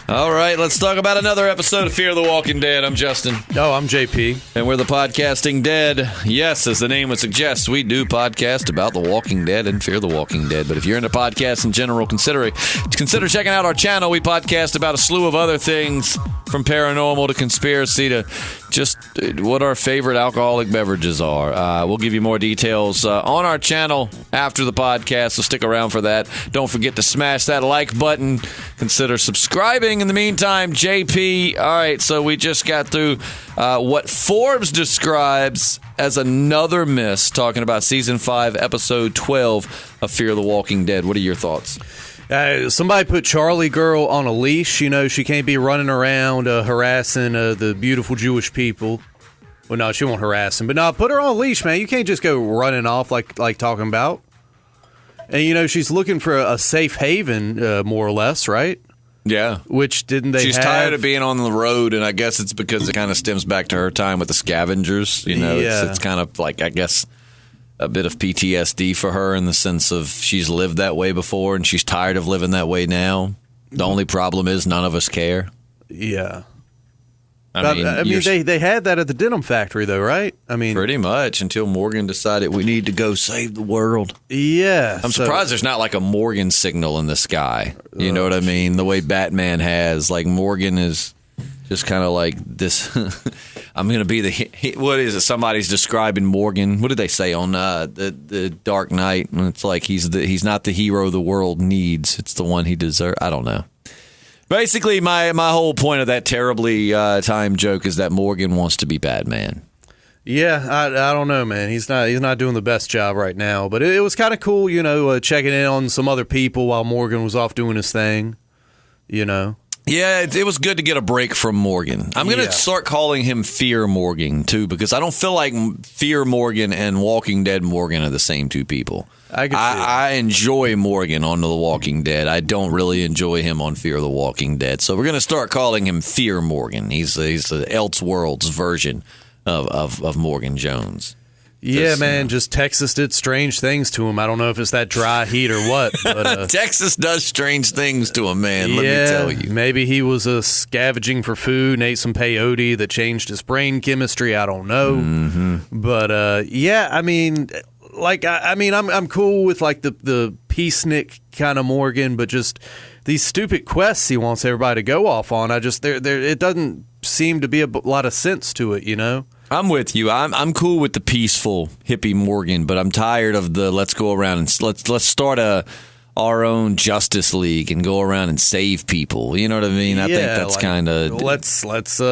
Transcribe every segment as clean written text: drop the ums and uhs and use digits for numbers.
All right, let's talk about another episode of Fear the Walking Dead. I'm Justin. Oh, I'm JP. And we're the Podcasting Dead. Yes, as the name would suggest, we do podcast about The Walking Dead and Fear the Walking Dead. But if you're into podcasts in general, consider checking out our channel. We podcast about a slew of other things, from paranormal to conspiracy to just what our favorite alcoholic beverages are. We'll give you more details on our channel after the podcast, so stick around for that. Don't forget to smash that like button. Consider subscribing. In the meantime, JP, all right, so we just got through what Forbes describes as another miss, talking about Season 5, Episode 12 of Fear the Walking Dead. What are your thoughts? Somebody put Charlie girl on a leash. You know, she can't be running around harassing the beautiful Jewish people. Well, no, she won't harass them. But no, put her on a leash, man. You can't just go running off like talking about. And, you know, she's looking for a safe haven, more or less, right? Yeah. Which didn't they She's have? tired of being on the road, and I guess it's because it kind of stems back to her time with the scavengers. You know, Yeah. it's kind of like, I guess, a bit of PTSD for her in the sense of she's lived that way before, and she's tired of living that way now. The only problem is none of us care. Yeah. I mean, they had that at the denim factory, though, right? I mean, pretty much until Morgan decided we need to go save the world. Yeah. I'm surprised there's not like a Morgan signal in the sky. You know what I mean? The way Batman has, like, Morgan is just kind of like this. I'm going to be the. What is it? Somebody's describing Morgan. What did they say on the Dark Knight? And it's like he's not the hero the world needs. It's the one he deserves. I don't know. Basically, my whole point of that terribly timed joke is that Morgan wants to be Batman. Yeah, I don't know, man. He's not doing the best job right now. But it was kind of cool, you know, checking in on some other people while Morgan was off doing his thing. You know. Yeah, it was good to get a break from Morgan. I'm going to start calling him Fear Morgan, too, because I don't feel like Fear Morgan and Walking Dead Morgan are the same two people. I enjoy Morgan on The Walking Dead. I don't really enjoy him on Fear the Walking Dead. So we're going to start calling him Fear Morgan. He's the Elseworlds version of Morgan Jones. Yeah, man, just Texas did strange things to him. I don't know if it's that dry heat or what. But, Texas does strange things to a man, let me tell you. Maybe he was scavenging for food and ate some peyote that changed his brain chemistry. I don't know. Mm-hmm. But, yeah, I mean, like, I'm cool with, like, the peacenik kind of Morgan, but just these stupid quests he wants everybody to go off on, it doesn't seem to be a lot of sense to it, you know? I'm with you. I'm cool with the peaceful hippie Morgan, but I'm tired of the let's go around and let's start our own Justice League and go around and save people. You know what I mean? I think that's like, kind of let's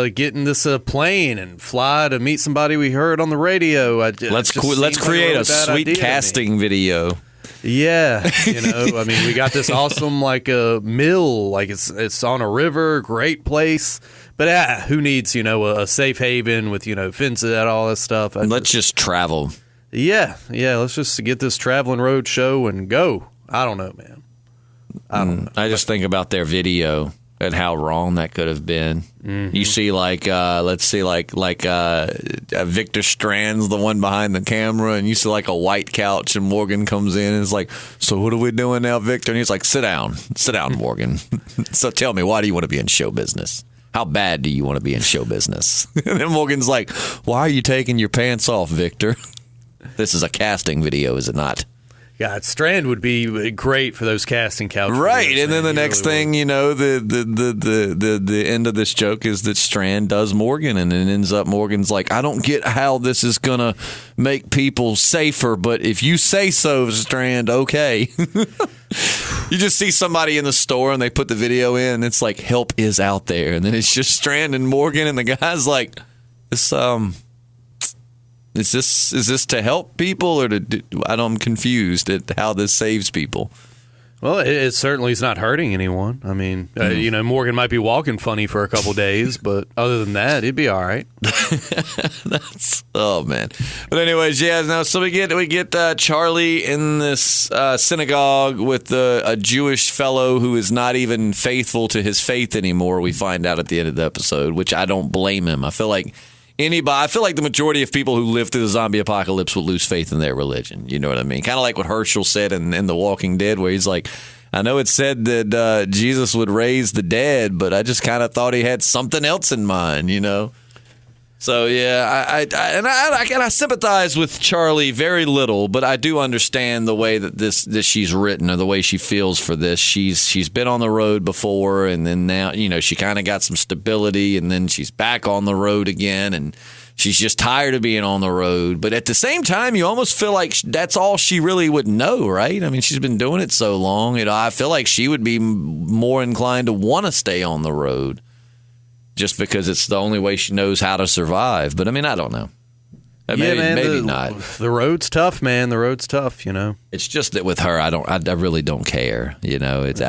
get in this plane and fly to meet somebody we heard on the radio. Let's create a sweet casting video. Yeah, you know, I mean, we got this awesome like a mill, like it's on a river, great place. But who needs, you know, a safe haven with, you know, fences and all that stuff? Let's just travel. Yeah, let's just get this traveling road show and go. I don't know, man. I don't know. I just think about their video and how wrong that could have been. Mm-hmm. You see, like, let's see, like Victor Strand's the one behind the camera, and you see, like, a white couch, and Morgan comes in and is like, so what are we doing now, Victor? And he's like, sit down, Morgan. So tell me, why do you want to be in show business? How bad do you want to be in show business? And then Morgan's like, why are you taking your pants off, Victor? This is a casting video, is it not? God, Strand would be great for those casting couches. Right, and then the next thing, you know, the end of this joke is that Strand does Morgan, and it ends up Morgan's like, I don't get how this is going to make people safer, but if you say so, Strand, okay. You just see somebody in the store, and they put the video in, and it's like, help is out there. And then it's just Strand and Morgan, and the guy's like, Is this to help people, or I'm confused at how this saves people? Well, it certainly is not hurting anyone. I mean, you know, Morgan might be walking funny for a couple days, but other than that, he'd be all right. Oh man. But anyways, yeah. No, so we get Charlie in this synagogue with a Jewish fellow who is not even faithful to his faith anymore. We find out at the end of the episode, which I don't blame him. I feel like the majority of people who live through the zombie apocalypse will lose faith in their religion. You know what I mean? Kind of like what Herschel said in The Walking Dead, where he's like, I know it said that Jesus would raise the dead, but I just kind of thought he had something else in mind, you know. So yeah, I sympathize with Charlie very little, but I do understand the way that she's written or the way she feels for this. She's been on the road before, and then now, you know, she kind of got some stability, and then she's back on the road again, and she's just tired of being on the road. But at the same time, you almost feel like that's all she really would know, right? I mean, she's been doing it so long. You know, I feel like she would be more inclined to want to stay on the road, just because it's the only way she knows how to survive. But I mean, I don't know. Maybe not. The road's tough, man. The road's tough, you know. It's just that with her, I really don't care. You know, it's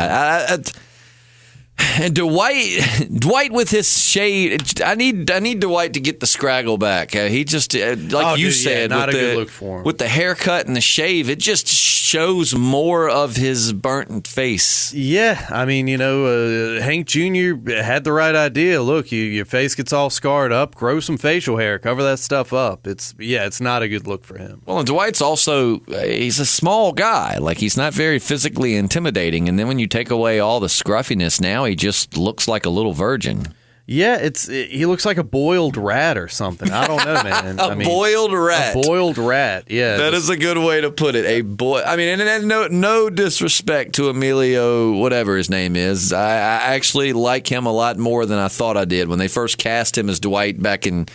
and Dwight with his shade. I need Dwight to get the scraggle back. He just said, not with a good look for him. With the haircut and the shave, it just shows more of his burnt face. Yeah, I mean, you know, Hank Jr. had the right idea. Look, your face gets all scarred up. Grow some facial hair. Cover that stuff up. It's not a good look for him. Well, and Dwight's also he's a small guy. Like, he's not very physically intimidating. And then when you take away all the scruffiness, now he just looks like a little virgin. Yeah, he looks like a boiled rat or something. I don't know, man. Boiled rat. A boiled rat. Yeah, that is a good way to put it. I mean, and no disrespect to Emilio, whatever his name is. I actually like him a lot more than I thought I did when they first cast him as Dwight back in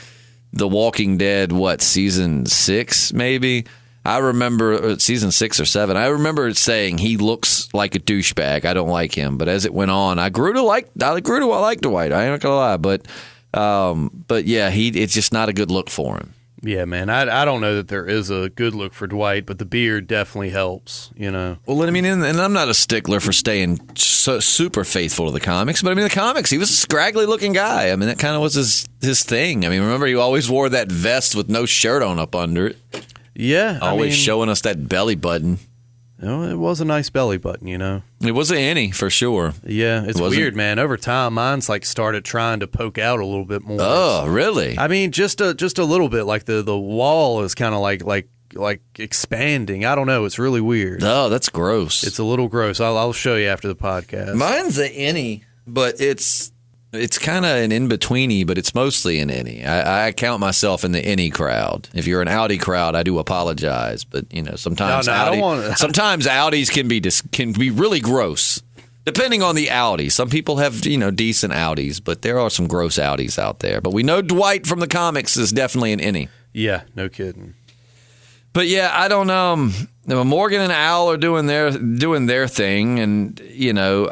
The Walking Dead. What, season 6 maybe? I remember season 6 or 7. I remember saying he looks like a douchebag. I don't like him. But as it went on, I grew to like Dwight. I ain't not gonna lie, but yeah, it's just not a good look for him. Yeah, man. I don't know that there is a good look for Dwight, but the beard definitely helps. You know. Well, I mean, and I'm not a stickler for staying so super faithful to the comics, but I mean, the comics, he was a scraggly looking guy. I mean, that kind of was his thing. I mean, remember, he always wore that vest with no shirt on up under it. Yeah. Always showing us that belly button. You know, it was a nice belly button, you know. It was an innie, for sure. Yeah, it's weird, man. Over time, mine's like started trying to poke out a little bit more. Oh, really? I mean, just a little bit. Like the wall is kind of like expanding. I don't know. It's really weird. Oh, that's gross. It's a little gross. I'll show you after the podcast. Mine's an innie, but it's kind of an in-betweeny, but it's mostly an innie. I count myself in the innie crowd. If you're an Audi crowd, I do apologize, but you know, sometimes sometimes Audis can be really gross, depending on the Audi. Some people have, you know, decent Audis, but there are some gross Audis out there. But we know Dwight from the comics is definitely an innie. Yeah, no kidding. But yeah, I don't know. Morgan and Al are doing their thing, and you know,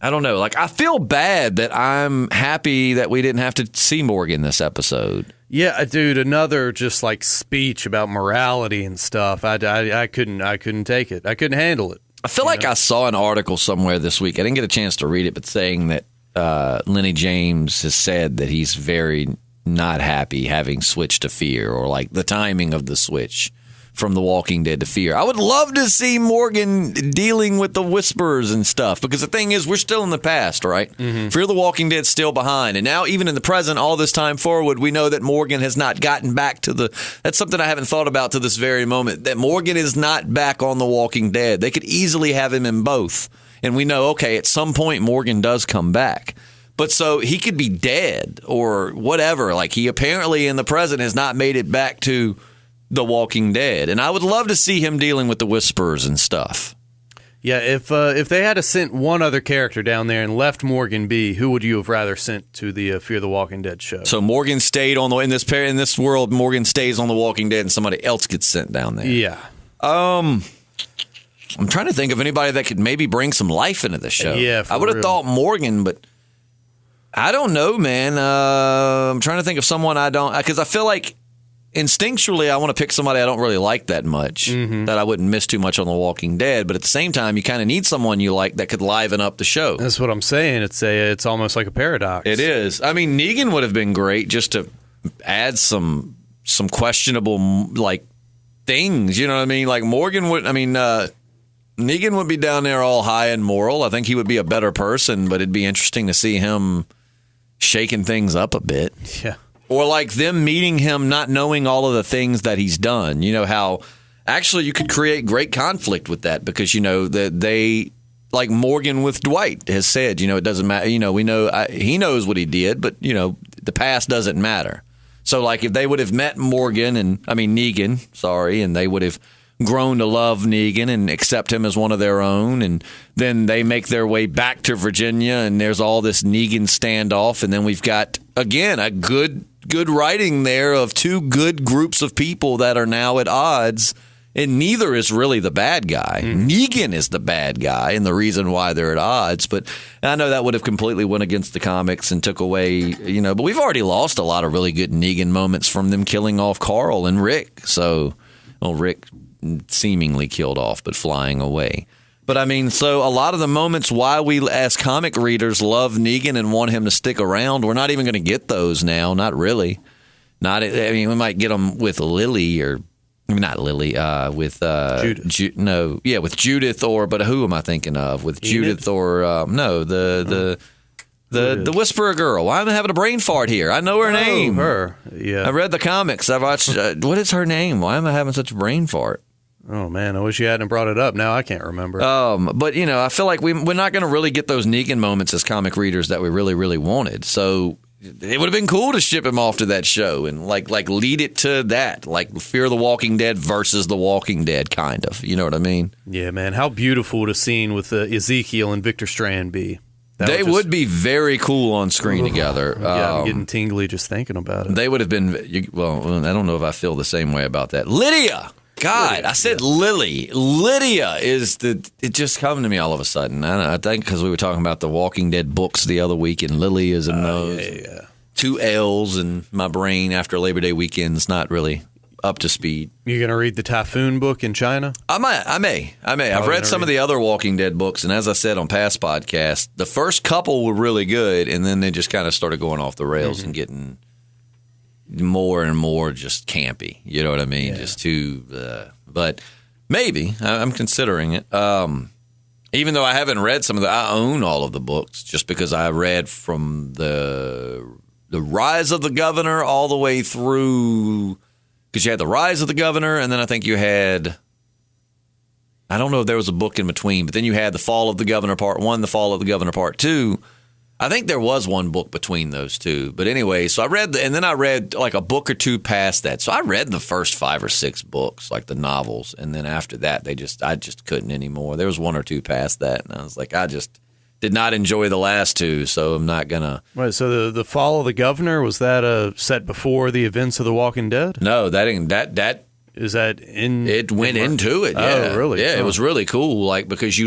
I don't know. Like, I feel bad that I'm happy that we didn't have to see Morgan this episode. Yeah, dude, another just like speech about morality and stuff. I couldn't take it. I couldn't handle it. I feel like I saw an article somewhere this week. I didn't get a chance to read it, but saying that Lenny James has said that he's very not happy having switched to Fear, or like the timing of the switch from The Walking Dead to Fear. I would love to see Morgan dealing with the whispers and stuff, because the thing is, we're still in the past, right? Mm-hmm. Fear the Walking Dead's still behind. And now, even in the present, all this time forward, we know that Morgan has not gotten back to that's something I haven't thought about to this very moment, that Morgan is not back on The Walking Dead. They could easily have him in both. And we know, okay, at some point, Morgan does come back. But so he could be dead or whatever. Like, he apparently in the present has not made it back to The Walking Dead, and I would love to see him dealing with the whispers and stuff. Yeah, if they had to sent one other character down there and left Morgan be, who would you have rather sent to the Fear the Walking Dead show? So Morgan stayed in this world. Morgan stays on The Walking Dead, and somebody else gets sent down there. Yeah. I'm trying to think of anybody that could maybe bring some life into the show. Yeah, I would have thought Morgan, but I don't know, man. I'm trying to think of someone because I feel like instinctually, I want to pick somebody I don't really like that much, that I wouldn't miss too much on The Walking Dead. But at the same time, you kind of need someone you like that could liven up the show. That's what I'm saying. It's almost like a paradox. It is. I mean, Negan would have been great just to add some questionable like things. You know what I mean? Like Morgan would. I mean, Negan would be down there all high and moral. I think he would be a better person, but it'd be interesting to see him shaking things up a bit. Yeah. Or like them meeting him not knowing all of the things that he's done. You know how actually, you could create great conflict with that because, that they, like Morgan with Dwight has said, it doesn't matter. We know he knows what he did, but, the past doesn't matter. So, like, if they would have met Negan, and they would have grown to love Negan and accept him as one of their own, and then they make their way back to Virginia, and there's all this Negan standoff, and then we've got, again, a good writing there of two good groups of people that are now at odds, and neither is really the bad guy. Negan is the bad guy and the reason why they're at odds, but I know that would have completely went against the comics and took away, but we've already lost a lot of really good Negan moments from them killing off Carl and Rick. So, Rick seemingly killed off, but flying away. But so a lot of the moments why we as comic readers love Negan and want him to stick around, we're not even going to get those now. Not really. We might get them with Lily not Lily, with Judith. With Judith but who am I thinking of? With Judith the Whisperer girl. Why am I having a brain fart here? I know her name. Her. Yeah. I read the comics. I watched. What is her name? Why am I having such a brain fart? Oh, man, I wish you hadn't brought it up. Now I can't remember. But, I feel like we're not going to really get those Negan moments as comic readers that we really, really wanted. So it would have been cool to ship him off to that show and, like lead it to that, like Fear the Walking Dead versus The Walking Dead, kind of. You know what I mean? Yeah, man. How beautiful would a scene with Ezekiel and Victor Strand be? They would be very cool on screen together. Yeah, I'm getting tingly just thinking about it. They would have been, well, I don't know if I feel the same way about that. Lydia! God, I said Lily. Lydia is it just come to me all of a sudden. I think because we were talking about the Walking Dead books the other week, and Lily is in those. Yeah. 2 L's in my brain after Labor Day weekend's not really up to speed. You going to read the Typhoon book in China? I may. I've read some of the other Walking Dead books, and as I said on past podcasts, the first couple were really good, and then they just kind of started going off the rails and getting more and more just campy. You know what I mean? Yeah. Just too, but maybe I'm considering it. Even though I haven't read I own all of the books just because I read from the Rise of the Governor all the way through, because you had the Rise of the Governor, and then I think you had, I don't know if there was a book in between, but then you had the Fall of the Governor Part 1, the Fall of the Governor Part 2. I think there was one book between those two. But anyway, so I read, and then I read like a book or two past that. So I read the first 5 or 6 books, like the novels. And then after that, I just couldn't anymore. There was 1 or 2 past that. And I was like, I just did not enjoy the last 2. So I'm not going to. Right. So the Fall of the Governor, was that set before the events of The Walking Dead? No, that. Is that in? It went into it. Yeah. Oh, really? Yeah, It was really cool. Like, because you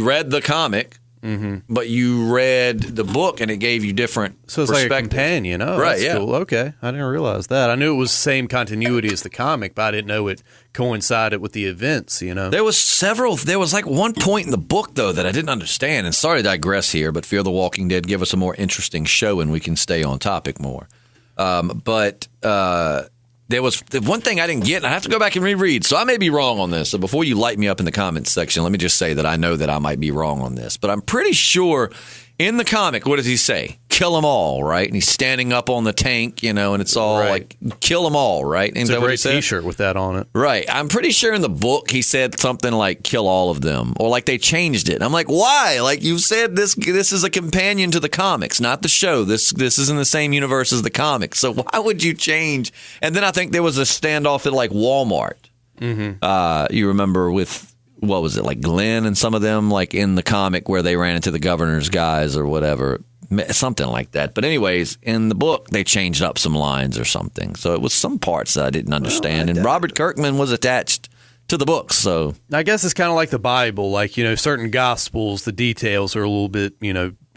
read the comic. Mm-hmm. But you read the book, and it gave you different So it's like a companion. Oh, right, that's cool. Okay. I didn't realize that. I knew it was the same continuity as the comic, but I didn't know it coincided with the events, There was like one point in the book, though, that I didn't understand. And sorry to digress here, but Fear the Walking Dead give us a more interesting show, and we can stay on topic more. But there was one thing I didn't get, and I have to go back and reread, so I may be wrong on this. So before you light me up in the comments section, let me just say that I know that I might be wrong on this. But I'm pretty sure in the comic, what does he say? Kill them all, right? And he's standing up on the tank, and it's all like, kill them all, right? It's a great T-shirt with that on it. Right. I'm pretty sure in the book he said something like, kill all of them, or like they changed it. I'm like, why? Like, you said this is a companion to the comics, not the show. This is in the same universe as the comics. So why would you change? And then I think there was a standoff at like Walmart. Mm-hmm. You remember with, what was it, like Glenn and some of them, like in the comic where they ran into the governor's guys or whatever, something like that. But anyways, in the book, they changed up some lines or something. So it was some parts that I didn't understand. And Robert Kirkman was attached to the books. So I guess it's kind of like the Bible. Like, certain gospels, the details are a little bit,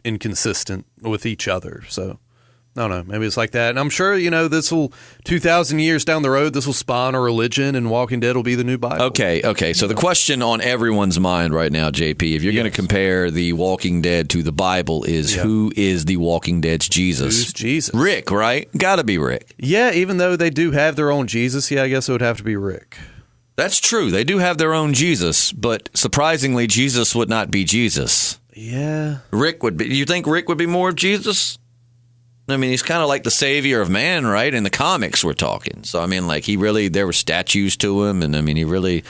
inconsistent with each other. So I don't know. Maybe it's like that. And I'm sure, this will, 2,000 years down the road, this will spawn a religion, and Walking Dead will be the new Bible. Okay. So the question on everyone's mind right now, JP, if you're going to compare the Walking Dead to the Bible, is who is the Walking Dead's Jesus? Who's Jesus? Rick, right? Got to be Rick. Yeah, even though they do have their own Jesus, I guess it would have to be Rick. That's true. They do have their own Jesus, but surprisingly, Jesus would not be Jesus. Yeah. Rick would be. You think Rick would be more of Jesus? I mean, he's kind of like the savior of man, right? In the comics, we're talking. So, I mean, like, there were statues to him, and I mean, he really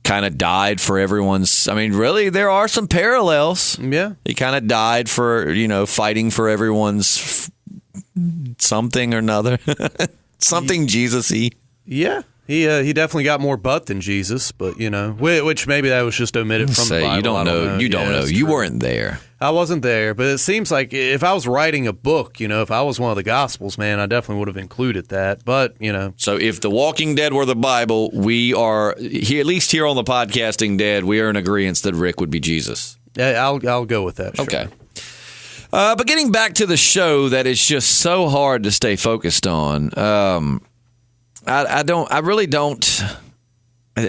kind of died for everyone's. I mean, really, there are some parallels. Yeah. He kind of died for, fighting for everyone's something or another. Something Jesus-y. Yeah. He definitely got more butt than Jesus, but, which maybe that was just omitted from the Bible. You don't know. You don't know. You weren't there. I wasn't there, but it seems like if I was writing a book, if I was one of the Gospels, man, I definitely would have included that. But, So if The Walking Dead were the Bible, we are, at least here on the Podcasting Dead, we are in agreement that Rick would be Jesus. I'll go with that. Sure. Okay. But getting back to the show that is just so hard to stay focused on, I really don't.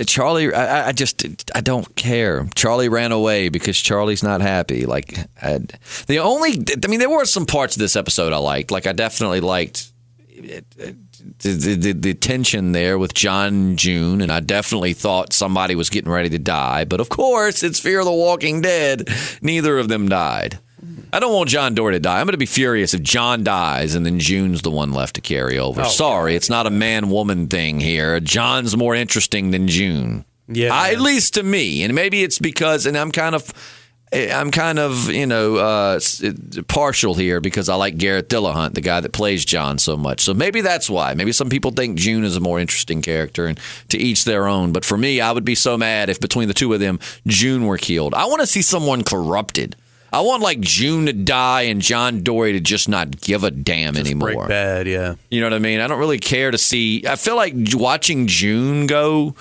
Charlie, I don't care. Charlie ran away because Charlie's not happy. There were some parts of this episode I liked. Like, I definitely liked the tension there with John and June, and I definitely thought somebody was getting ready to die. But of course, it's Fear the Walking Dead. Neither of them died. I don't want John Dory to die. I'm going to be furious if John dies and then June's the one left to carry over. Sorry, it's not a man-woman thing here. John's more interesting than June. Yeah, at least to me. And maybe it's because, and I'm kind of partial here because I like Garrett Dillahunt, the guy that plays John, so much. So maybe that's why. Maybe some people think June is a more interesting character, and to each their own. But for me, I would be so mad if between the two of them, June were killed. I want to see someone corrupted. I want, like, June to die and John Dory to just not give a damn anymore. Break bad, yeah. You know what I mean? I don't really care to see. I feel like watching June go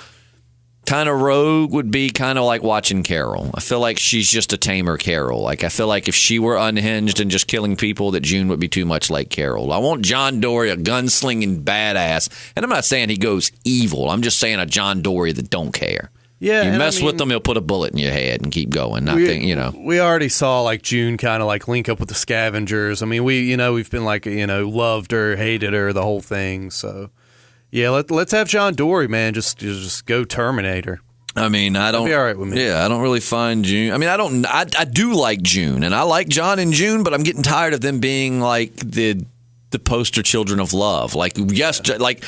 kind of rogue would be kind of like watching Carol. I feel like she's just a tamer Carol. Like, I feel like if she were unhinged and just killing people, that June would be too much like Carol. I want John Dory, a gunslinging badass. And I'm not saying he goes evil. I'm just saying a John Dory that don't care. Yeah, you mess with them, he'll put a bullet in your head and keep going. We already saw like June kind of like link up with the scavengers. I mean, we've been like loved her, hated her, the whole thing. So yeah, let's have John Dory, man. Just go Terminator. I mean, That'd be all right with me. Yeah, I don't really find June. I mean, I do like June, and I like John and June, but I'm getting tired of them being like the poster children of love. Like, yes, like.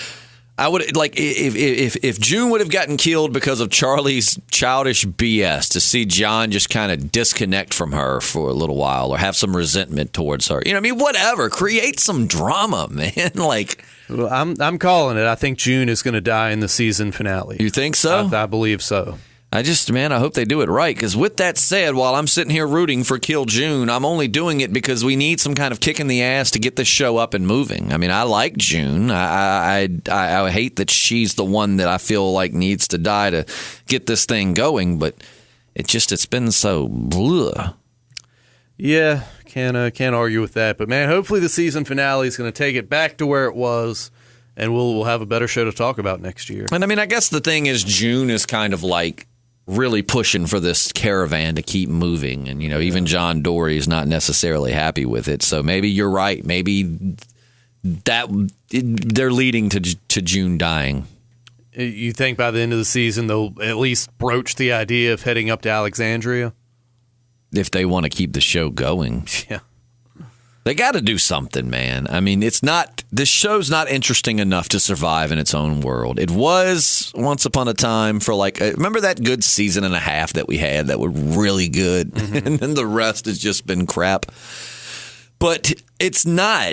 I would like if June would have gotten killed because of Charlie's childish BS, to see John just kind of disconnect from her for a little while or have some resentment towards her. Whatever. Create some drama, man. Like, well, I'm calling it. I think June is going to die in the season finale. You think so? I believe so. I hope they do it right. Because with that said, while I'm sitting here rooting for Kill June, I'm only doing it because we need some kind of kick in the ass to get this show up and moving. I mean, I like June. I hate that she's the one that I feel like needs to die to get this thing going. But it's been so blah. Yeah, can't argue with that. But man, hopefully the season finale is going to take it back to where it was, and we'll have a better show to talk about next year. And I mean, I guess the thing is, June is kind of like really pushing for this caravan to keep moving, and even John Dory is not necessarily happy with it. So maybe you're right. Maybe they're leading to June dying. You think by the end of the season they'll at least broach the idea of heading up to Alexandria? If they want to keep the show going. Yeah. They got to do something, man. I mean, this show's not interesting enough to survive in its own world. It was once upon a time for remember that good season and a half that we had that were really good, and then the rest has just been crap. But it's not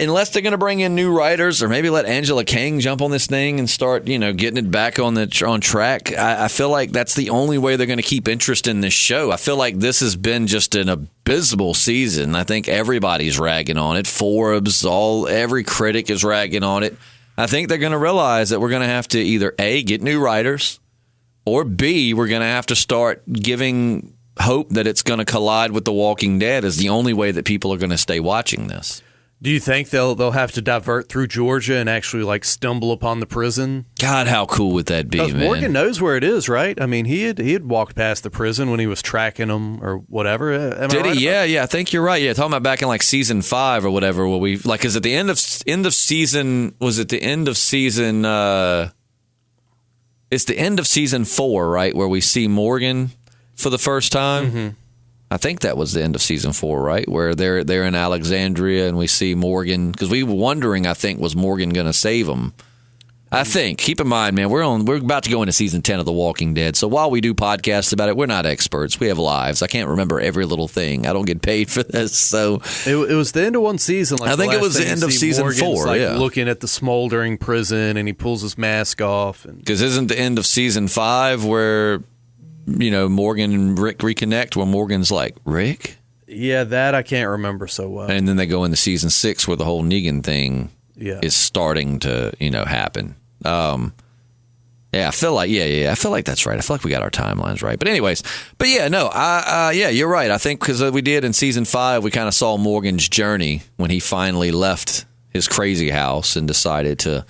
unless they're going to bring in new writers or maybe let Angela Kang jump on this thing and start, getting it back on track. I feel like that's the only way they're going to keep interest in this show. I feel like this has been just an abysmal season. I think everybody's ragging on it. Forbes, every critic is ragging on it. I think they're going to realize that we're going to have to either A, get new writers, or B, we're going to have to start giving hope that it's going to collide with The Walking Dead is the only way that people are going to stay watching this. Do you think they'll have to divert through Georgia and actually stumble upon the prison? God, how cool would that be, man? Morgan knows where it is, right? I mean, he had walked past the prison when he was tracking them or whatever. Did he? Yeah, I think you're right. Yeah, talking about back in season 5 or whatever, where we is it the end of season? Was it the end of season? It's the end of season 4, right, where we see Morgan for the first time. Mm-hmm. I think that was the end of season 4, right? Where they're in Alexandria and we see Morgan, because we were wondering, I think, was Morgan going to save them? I think. Keep in mind, man, we're about to go into season 10 of The Walking Dead. So while we do podcasts about it, we're not experts. We have lives. I can't remember every little thing. I don't get paid for this. So it was the end of one season. Like I think it was the end of season Morgan's 4. Like yeah, looking at the smoldering prison, and he pulls his mask off. Because isn't the end of season 5 where Morgan and Rick reconnect? Where Morgan's like, Rick? Yeah, that I can't remember so well. And then they go into season 6 where the whole Negan thing is starting to happen. I feel like I feel like that's right. I feel like we got our timelines right. But anyways, you're right. I think because we did in season 5, we kind of saw Morgan's journey when he finally left his crazy house and decided to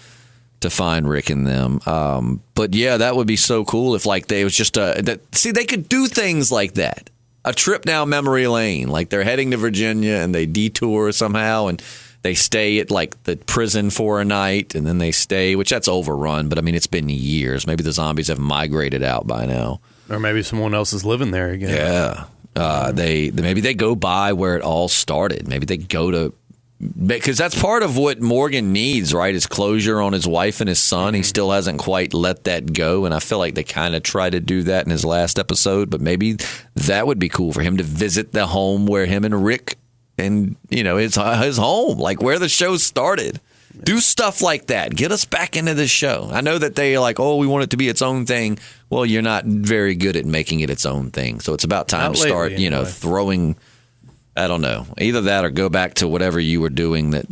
find Rick and them. But yeah, that would be so cool if like they was just they could do things like that. A trip down memory lane, like they're heading to Virginia and they detour somehow and they stay at like the prison for a night and then they stay, which that's overrun. But I mean, it's been years. Maybe the zombies have migrated out by now. Or maybe someone else is living there again. Yeah. Maybe they go by where it all started. Maybe they go to, because that's part of what Morgan needs, right? Is closure on his wife and his son. He still hasn't quite let that go. And I feel like they kind of try to do that in his last episode. But maybe that would be cool for him to visit the home where him and Rick and, his home, like where the show started. Do stuff like that. Get us back into this show. I know that they're like, we want it to be its own thing. Well, you're not very good at making it its own thing. So it's about time to start, throwing, I don't know, either that or go back to whatever you were doing that,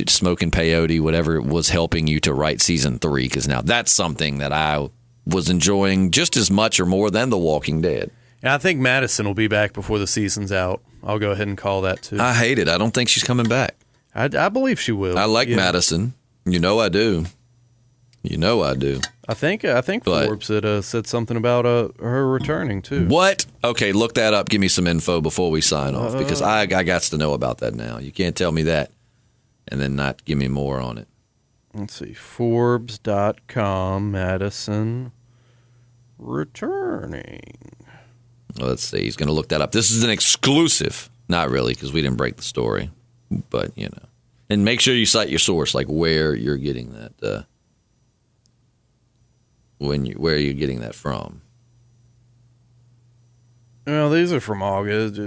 smoking peyote, whatever was helping you to write season 3. Because now that's something that I was enjoying just as much or more than The Walking Dead. And I think Madison will be back before the season's out. I'll go ahead and call that, too. I hate it. I don't think she's coming back. I believe she will. I like Madison. I do. I do. I think Forbes had said something about her returning, too. What? Okay, look that up. Give me some info before we sign off, because I got to know about that now. You can't tell me that and then not give me more on it. Let's see. Forbes.com, Madison returning. Well, let's see. He's going to look that up. This is an exclusive. Not really, because we didn't break the story. But, And make sure you cite your source, like where you're getting that. Where you're getting that from. Well, these are from August.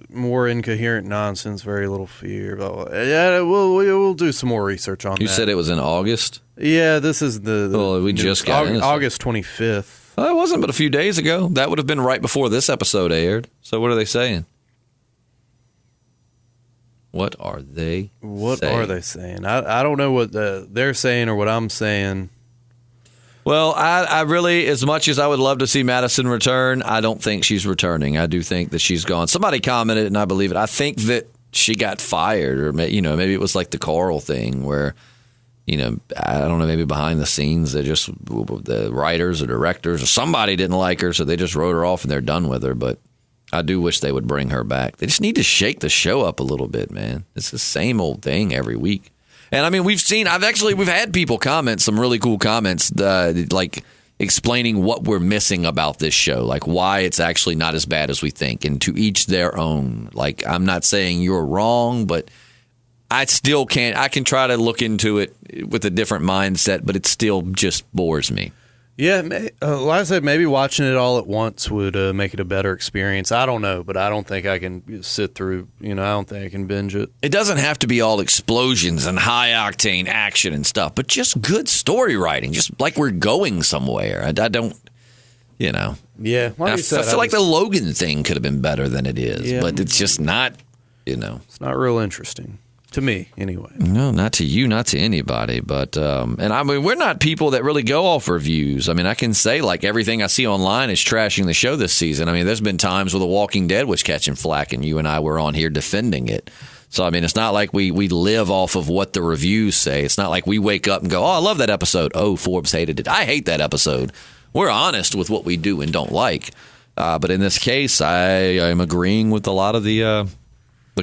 More incoherent nonsense, very little fear. Blah, blah. Yeah, we'll do some more research on that. You said it was in August? Yeah, this is we just got August 25th. Well, it wasn't but a few days ago. That would have been right before this episode aired. So what are they saying? What are they saying? I don't know what they're saying or what I'm saying. Well, I really, as much as I would love to see Madison return, I don't think she's returning. I do think that she's gone. Somebody commented, and I believe it. I think that she got fired, or maybe it was like the Carl thing where, I don't know, maybe behind the scenes, the writers or directors or somebody didn't like her, so they just wrote her off and they're done with her. But I do wish they would bring her back. They just need to shake the show up a little bit, man. It's the same old thing every week. And I mean, we've had people comment some really cool comments, like explaining what we're missing about this show, like why it's actually not as bad as we think, and to each their own. Like, I'm not saying you're wrong, but I still can't. I can try to look into it with a different mindset, but it still just bores me. Yeah, like I said, maybe watching it all at once would make it a better experience. I don't know, but I don't think I can sit through, I don't think I can binge it. It doesn't have to be all explosions and high-octane action and stuff, but just good story writing, just like we're going somewhere. I don't, Yeah. Like I feel like the Logan thing could have been better than it is, but it's just not, It's not real interesting. To me, anyway. No, not to you, not to anybody. But, and I mean, we're not people that really go off reviews. I mean, I can say, like, everything I see online is trashing the show this season. I mean, there's been times where The Walking Dead was catching flack, and you and I were on here defending it. So, I mean, it's not like we live off of what the reviews say. It's not like we wake up and go, I love that episode. Oh, Forbes hated it. I hate that episode. We're honest with what we do and don't like. But in this case, I am agreeing with a lot of the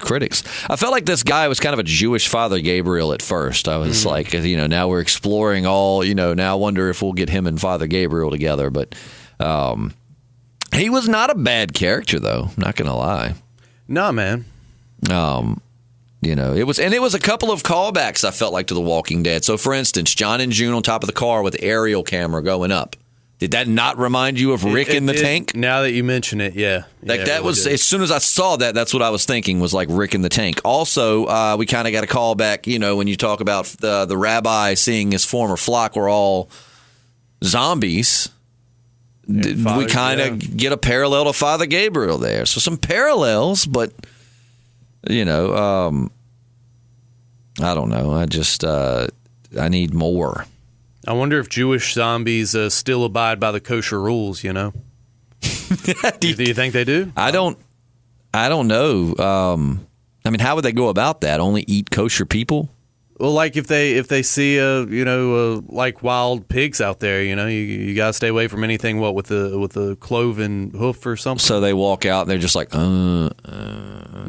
critics. I felt like this guy was kind of a Jewish Father Gabriel at first. I was like, now we're exploring all, now I wonder if we'll get him and Father Gabriel together. But He was not a bad character, though. I'm not going to lie. No, man. It was a couple of callbacks I felt like to The Walking Dead. So, for instance, John and June on top of the car with the aerial camera going up. Did that not remind you of Rick in the tank? Now that you mention it, yeah. Like that was as soon as I saw that, that's what I was thinking was like Rick in the tank. Also, we kind of got a callback. When you talk about the rabbi seeing his former flock were all zombies. We kind of get a parallel to Father Gabriel there. So some parallels, but, I don't know. I just, I need more. I wonder if Jewish zombies still abide by the kosher rules, Do you think they do? I don't know. How would they go about that? Only eat kosher people? Well, like if they see like wild pigs out there, you gotta stay away from anything with the cloven hoof or something. So they walk out and they're just like, and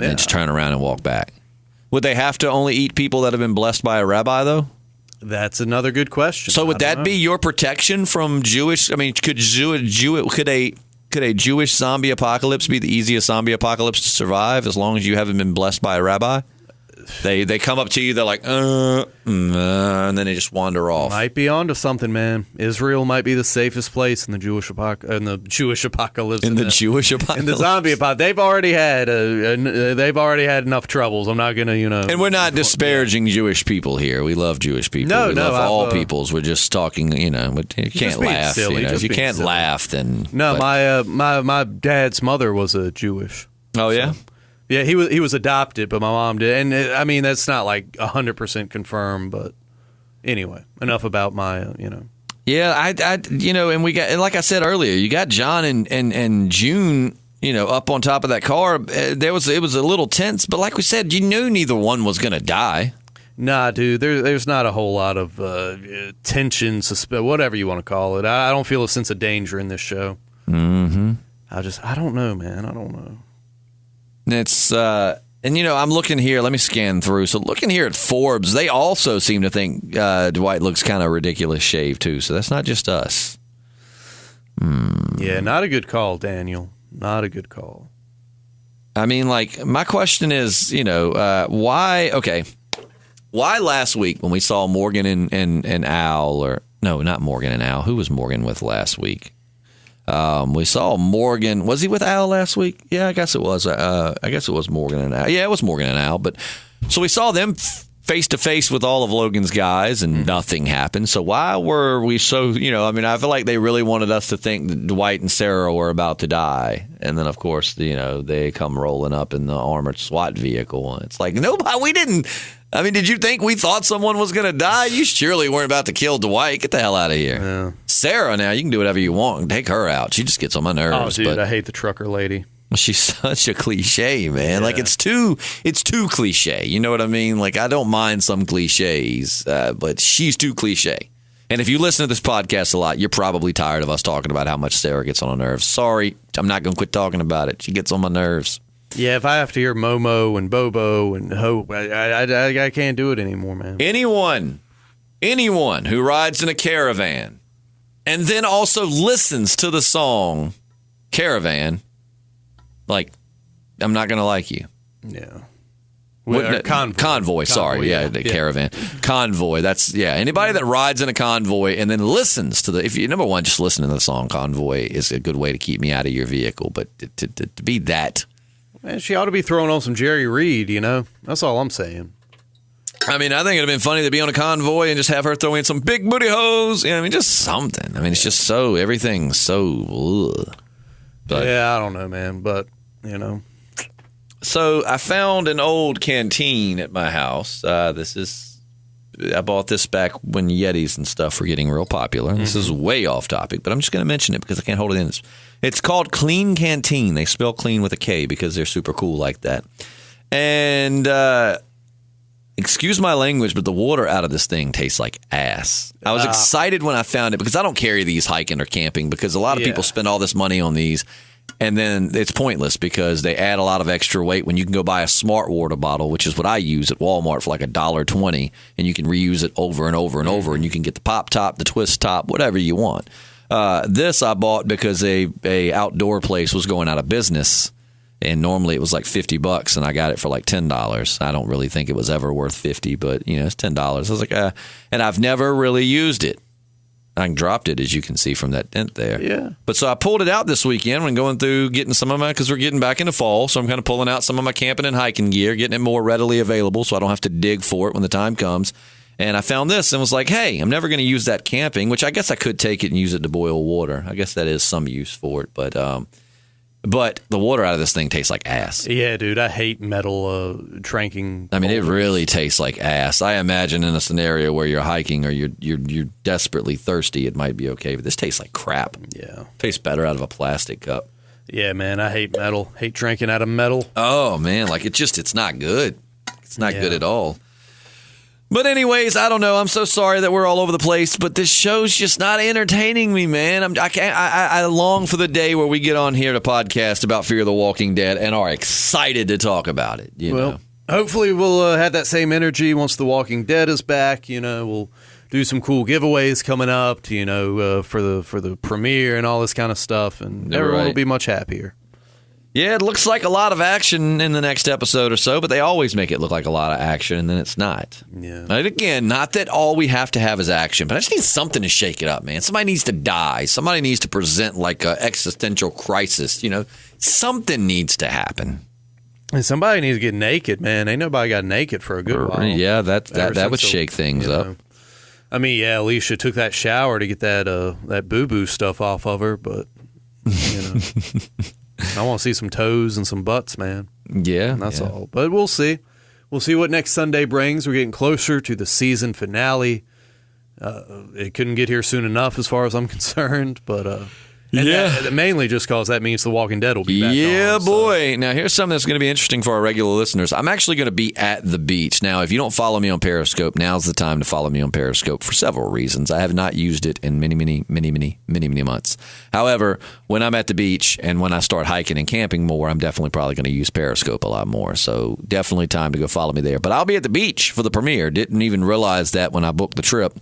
just turn around and walk back. Would they have to only eat people that have been blessed by a rabbi, though? That's another good question. So would that be your protection from Jewish? I mean, could a Jewish zombie apocalypse be the easiest zombie apocalypse to survive as long as you haven't been blessed by a rabbi? They come up to you, they're like, and then they just wander off. Might be onto something, man. Israel might be the safest place in the Jewish apocalypse. In the Jewish apocalypse. In the zombie apocalypse. They've already had enough troubles. I'm not gonna, And we're not disparaging Jewish people here. We love Jewish people. No, we love all peoples. We're just talking. But you can't laugh. Silly, if you can't laugh, then no. My dad's mother was a Jewish. Oh yeah. So. Yeah, he was adopted, but my mom did, and that's not like 100% confirmed. But anyway, enough about my Yeah, and we got, and like I said earlier, you got John and June, up on top of that car. It was a little tense, but like we said, you knew neither one was going to die. Nah, dude, there's not a whole lot of tension, whatever you want to call it. I don't feel a sense of danger in this show. Mm-hmm. I don't know, man. I don't know. It's I'm looking here. Let me scan through. So looking here at Forbes, they also seem to think Dwight looks kind of ridiculous shaved too. So that's not just us. Yeah, not a good call, Daniel. Not a good call. I mean, like, my question is, why? Okay, why last week when we saw Morgan and Al, or no, not Morgan and Al. Who was Morgan with last week? We saw Morgan. Was he with Al last week? Yeah, I guess it was. I guess it was Morgan and Al. Yeah, it was Morgan and Al. But so we saw them face to face with all of Logan's guys, and nothing happened. So why were we so? I feel like they really wanted us to think that Dwight and Sarah were about to die, and then of course, they come rolling up in the armored SWAT vehicle, and it's like nobody. We didn't. I mean, did you think we thought someone was going to die? You surely weren't about to kill Dwight. Get the hell out of here. Yeah. Sarah, now, you can do whatever you want. Take her out. She just gets on my nerves. Oh, dude, I hate the trucker lady. She's such a cliche, man. Yeah. Like, it's too cliche. You know what I mean? Like, I don't mind some cliches, but she's too cliche. And if you listen to this podcast a lot, you're probably tired of us talking about how much Sarah gets on our nerves. Sorry, I'm not going to quit talking about it. She gets on my nerves. Yeah, if I have to hear Momo and Bobo and Hope, I can't do it anymore, man. Anyone who rides in a caravan and then also listens to the song Caravan, like, I'm not going to like you. Yeah. Convoy, sorry. Yeah, Caravan. Convoy, anybody that rides in a convoy and then listens to number one, just listening to the song Convoy is a good way to keep me out of your vehicle, but to be that... Man, she ought to be throwing on some Jerry Reed, That's all I'm saying. I mean, I think it'd have been funny to be on a convoy and just have her throw in some big booty hose. Just something. I mean, it's just so, everything's so... Ugh. But, yeah, I don't know, man, but, So I found an old canteen at my house. I bought this back when Yetis and stuff were getting real popular. Mm-hmm. This is way off topic, but I'm just going to mention it because I can't hold it in. It's called Clean Canteen. They spell clean with a K because they're super cool like that. And excuse my language, but the water out of this thing tastes like ass. I was excited when I found it because I don't carry these hiking or camping because a lot of people spend all this money on these. And then it's pointless because they add a lot of extra weight when you can go buy a Smart Water bottle, which is what I use at Walmart for like $1.20, and you can reuse it over and over and over, and you can get the pop top, the twist top, whatever you want. This I bought because a outdoor place was going out of business. And normally it was like $50, and I got it for like $10. I don't really think it was ever worth $50, but it's $10. I was like, and I've never really used it. I dropped it, as you can see from that dent there. Yeah. But so I pulled it out this weekend when going through getting some of my, because we're getting back into fall, so I'm kind of pulling out some of my camping and hiking gear, getting it more readily available so I don't have to dig for it when the time comes. And I found this and was like, hey, I'm never going to use that camping, which I guess I could take it and use it to boil water. I guess that is some use for it, but the water out of this thing tastes like ass. Yeah, dude, I hate metal tranking. I mean, it really tastes like ass. I imagine in a scenario where you're hiking or you're desperately thirsty, it might be okay, but this tastes like crap. Yeah. Tastes better out of a plastic cup. Yeah, man, I hate metal. Hate drinking out of metal. Oh, man, like it's not good. It's not good at all. But anyways, I don't know. I'm so sorry that we're all over the place, but this show's just not entertaining me, man. I long for the day where we get on here to podcast about Fear the Walking Dead and are excited to talk about it. You know? Hopefully we'll have that same energy once The Walking Dead is back. We'll do some cool giveaways coming up, for the premiere and all this kind of stuff, and everyone will be much happier. Yeah, it looks like a lot of action in the next episode or so, but they always make it look like a lot of action, and then it's not. Yeah. And again, not that all we have to have is action, but I just need something to shake it up, man. Somebody needs to die. Somebody needs to present like an existential crisis. Something needs to happen. And somebody needs to get naked, man. Ain't nobody got naked for a good while. Yeah, that would shake things up. I mean, yeah, Alicia took that shower to get that boo-boo stuff off of her, but, I want to see some toes and some butts, man. Yeah. That's all. But we'll see. We'll see what next Sunday brings. We're getting closer to the season finale. It couldn't get here soon enough as far as I'm concerned, but that mainly just because that means The Walking Dead will be back on. Yeah, boy. Now, here's something that's going to be interesting for our regular listeners. I'm actually going to be at the beach. Now, if you don't follow me on Periscope, now's the time to follow me on Periscope for several reasons. I have not used it in many months. However, when I'm at the beach and when I start hiking and camping more, I'm definitely probably going to use Periscope a lot more. So definitely time to go follow me there. But I'll be at the beach for the premiere. Didn't even realize that when I booked the trip.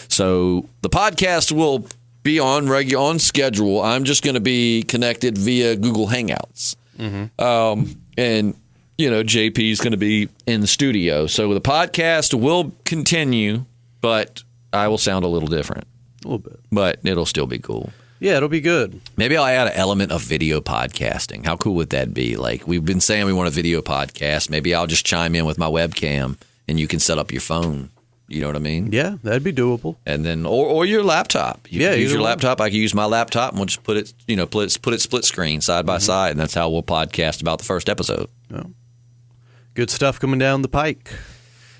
So the podcast will be on schedule. I'm just going to be connected via Google Hangouts. Mm-hmm. And, JP is going to be in the studio. So the podcast will continue, but I will sound a little different. A little bit. But it'll still be cool. Yeah, it'll be good. Maybe I'll add an element of video podcasting. How cool would that be? Like, we've been saying we want a video podcast. Maybe I'll just chime in with my webcam, and you can set up your phone. You know what I mean? Yeah, that'd be doable. And then, or your laptop. You can use your laptop. I can use my laptop, and we'll just put it split screen side by side, and that's how we'll podcast about the first episode. Yeah. Good stuff coming down the pike.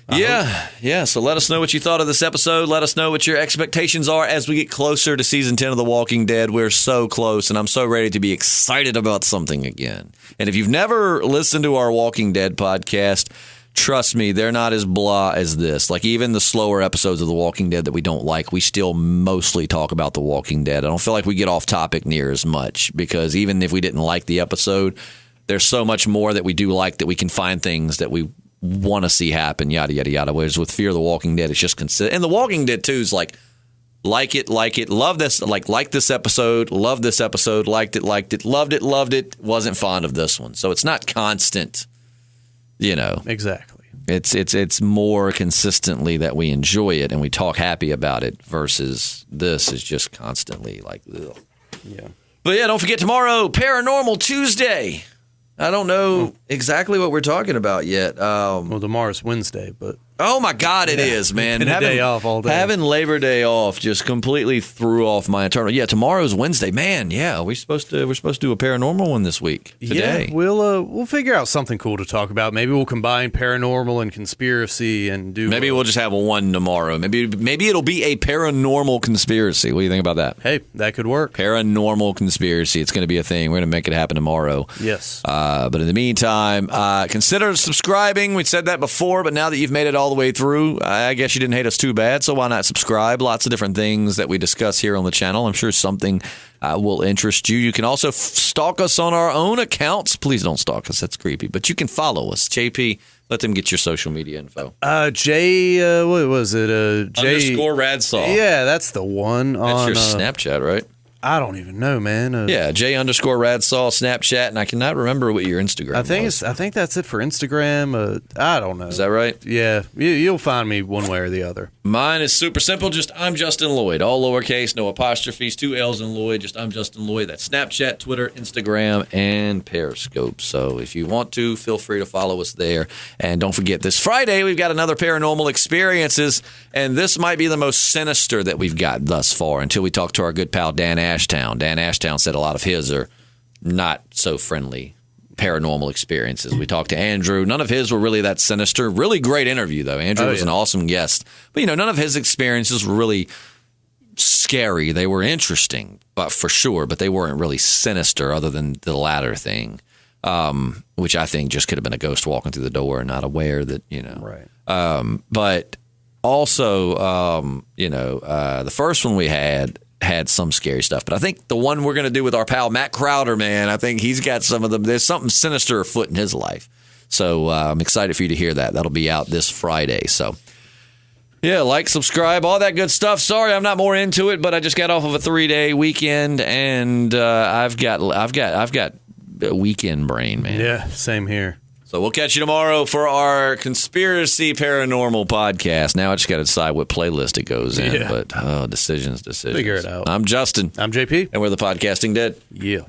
Yeah. So let us know what you thought of this episode. Let us know what your expectations are as we get closer to season 10 of The Walking Dead. We're so close, and I'm so ready to be excited about something again. And if you've never listened to our Walking Dead podcast, trust me, they're not as blah as this. Like, even the slower episodes of The Walking Dead that we don't like, we still mostly talk about The Walking Dead. I don't feel like we get off topic near as much, because even if we didn't like the episode, there's so much more that we do like that we can find things that we want to see happen, yada, yada, yada. Whereas with Fear the Walking Dead, it's just consistent. And The Walking Dead, too, is like it, love this, like this episode, love this episode, liked it, loved it, wasn't fond of this one. So it's not constant. Exactly. It's more consistently that we enjoy it and we talk happy about it versus this is just constantly like, ugh. Yeah. But yeah, don't forget tomorrow, Paranormal Tuesday. I don't know exactly what we're talking about yet. Well, tomorrow's Wednesday, but oh my God, it is, man. Been a day off all day. Having Labor Day off just completely threw off my internal. Yeah, tomorrow's Wednesday, man. Yeah, we're supposed to do a paranormal one this week. Today. Yeah, we'll figure out something cool to talk about. Maybe we'll combine paranormal and conspiracy and do. Maybe we'll just have one tomorrow. Maybe it'll be a paranormal conspiracy. What do you think about that? Hey, that could work. Paranormal conspiracy. It's going to be a thing. We're going to make it happen tomorrow. Yes. But in the meantime, consider subscribing. We said that before, but now that you've made it all the way through, I guess you didn't hate us too bad, so why not subscribe? Lots of different things that we discuss here on the channel. I'm sure something will interest you. You can also stalk us on our own accounts. Please don't stalk us. That's creepy. But you can follow us. JP Let them get your social media info. What was it? Underscore Radsaw. Yeah, that's the one. That's your Snapchat, right? I don't even know, man. Yeah, J_Radsaw Snapchat, and I cannot remember what your Instagram was. I think that's it for Instagram. I don't know. Is that right? Yeah, you'll find me one way or the other. Mine is super simple. Just I'm Justin Lloyd. All lowercase, no apostrophes, 2 L's in Lloyd. Just I'm Justin Lloyd. That's Snapchat, Twitter, Instagram, and Periscope. So if you want to, feel free to follow us there. And don't forget, this Friday, we've got another Paranormal Experiences. And this might be the most sinister that we've got thus far until we talk to our good pal Dan Ashtown. Dan Ashtown said a lot of his are not so friendly paranormal experiences. We talked to Andrew. None of his were really that sinister. Really great interview, though. Andrew was an awesome guest. But, none of his experiences were really scary. They were interesting, but for sure. But they weren't really sinister other than the latter thing, which I think just could have been a ghost walking through the door and not aware that, Right. But also, the first one we had some scary stuff. But I think the one we're going to do with our pal Matt Crowder, man, I think he's got some of them. There's something sinister afoot in his life. So I'm excited for you to hear that. That'll be out this Friday. So, yeah, like, subscribe, all that good stuff. Sorry, I'm not more into it, but I just got off of a 3-day weekend, and I've got a weekend brain, man. Yeah, same here. So we'll catch you tomorrow for our Conspiracy Paranormal podcast. Now I just got to decide what playlist it goes in. Yeah. But decisions. Figure it out. I'm Justin. I'm JP. And we're the Podcasting Dead. Yeah.